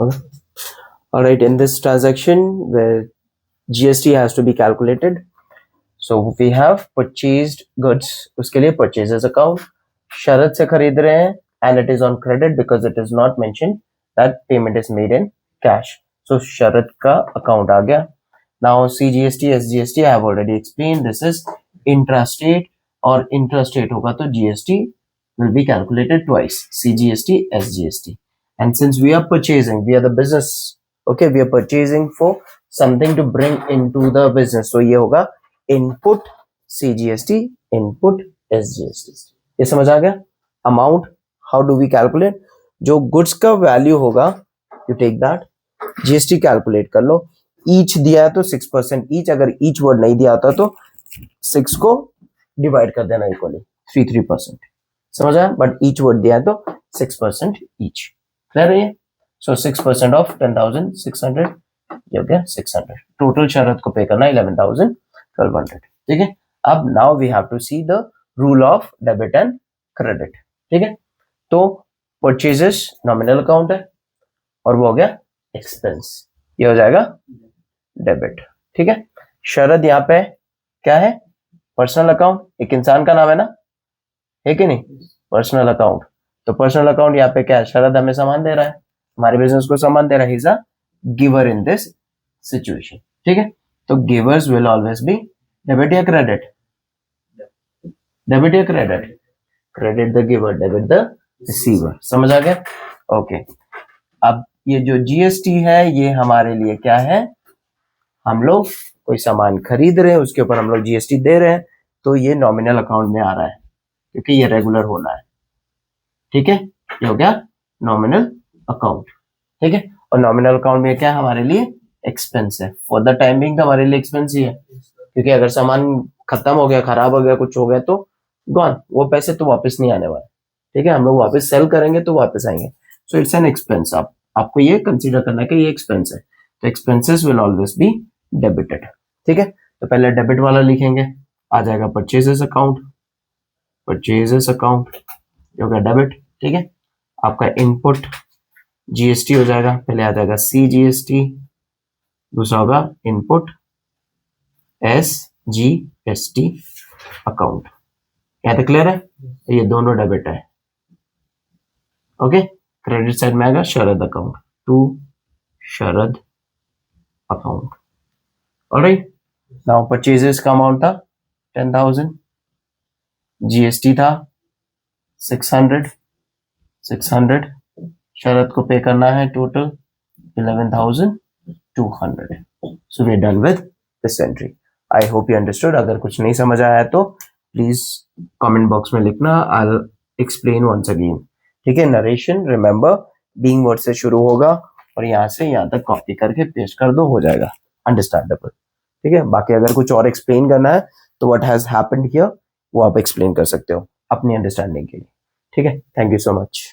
Okay. All right, in this transaction where GST has to be calculated, so we have purchased goods, उसके लिए purchases account, शरद से खरीद रहे हैं and it is on credit because it is not mentioned that payment is made in cash. So शरद का account आ गया. Now CGST, SGST I have already explained. This is intrastate और intrastate होगा तो GST will be calculated twice, CGST, SGST. And since we are purchasing, we are the business, okay, we are purchasing for something to bring into the business. So ये होगा input CGST, input SGST. ये समझ आ गया? Amount, how do we calculate? जो goods का value होगा, you take that, GST calculate कर लो. Each दिया है तो 6% each, अगर each word नहीं दिया होता तो 6 को divide कर देना equally, 3%. समझ आया? But each word दिया है तो 6% each. क्लियर है? So 6% of 10,600, ये हो गया 600. टोटल शरद को पे करना 11,1200. ठीक है? अब now we have to see the rule of debit and credit. ठीक है? तो purchases nominal account है और वो हो गया expense. ये हो जाएगा डेबिट. ठीक है? शरद यहाँ पे क्या है? Personal account. एक इंसान का नाम है ना, है कि नहीं? Personal account. तो पर्सनल अकाउंट यहाँ पे क्या है? शरद हमें सामान दे रहा है, हमारे बिजनेस को सामान दे रहा है. He is a giver in this situation. ठीक है? तो givers will always be debit या क्रेडिट? डेबिट या credit? Credit the giver, debit the receiver. समझ आ गया? ओके. अब ये जो जीएसटी है ये हमारे लिए क्या है? हम लोग कोई सामान खरीद रहे हैं, उसके ऊपर हम लोग जीएसटी दे रहे हैं, तो ये नॉमिनल अकाउंट में आ रहा है क्योंकि ये रेगुलर होना है. ठीक है? ये हो गया नॉमिनल अकाउंट. ठीक है? और नॉमिनल अकाउंट में क्या हमारे लिए? एक्सपेंस है. फॉर द टाइम बिंग हमारे लिए एक्सपेंस ही है, क्योंकि अगर सामान खत्म हो गया, खराब हो गया, कुछ हो गया तो गॉन, वो पैसे तो वापस नहीं आने वाले. ठीक है? हम लोग वापस सेल करेंगे तो वापस आएंगे. So it's an expense. आपको ये कंसीडर करना है कि ये एक्सपेंस है. तो expenses will always be debited. ठीक है? तो पहले डेबिट वाला लिखेंगे, आ जाएगा परचेजेस अकाउंट. परचेजेस अकाउंट हो गया डेबिट. ठीक है? आपका इनपुट जीएसटी हो जाएगा, पहले आ जाएगा सीजीएसटी, दूसरा होगा इनपुट एसजीएसटी अकाउंट. क्या तो क्लियर है? ये दोनों डेबिट है. ओके. क्रेडिट साइड में आएगा Sharad account, to Sharad account. Alright. Now purchases का अमाउंट था 10,000, जीएसटी था 600, शरद को पे करना है total 11,200. So we are done with this entry. I hope you understood. अगर कुछ नहीं समझ आया तो प्लीज कमेंट बॉक्स में लिखना. I will explain once again. ठीक है? नरेशन रिमेंबर बीइंग वर्ड से शुरू होगा और यहाँ से यहाँ तक कॉपी करके पेस्ट कर दो, हो जाएगा अंडरस्टैंडेबल. ठीक है? बाकी अगर कुछ और एक्सप्लेन करना है तो व्हाट हैज हैपेंड हियर वो आप एक्सप्लेन कर सकते हो अपनी अंडरस्टैंडिंग के लिए. ठीक है? Thank you so much.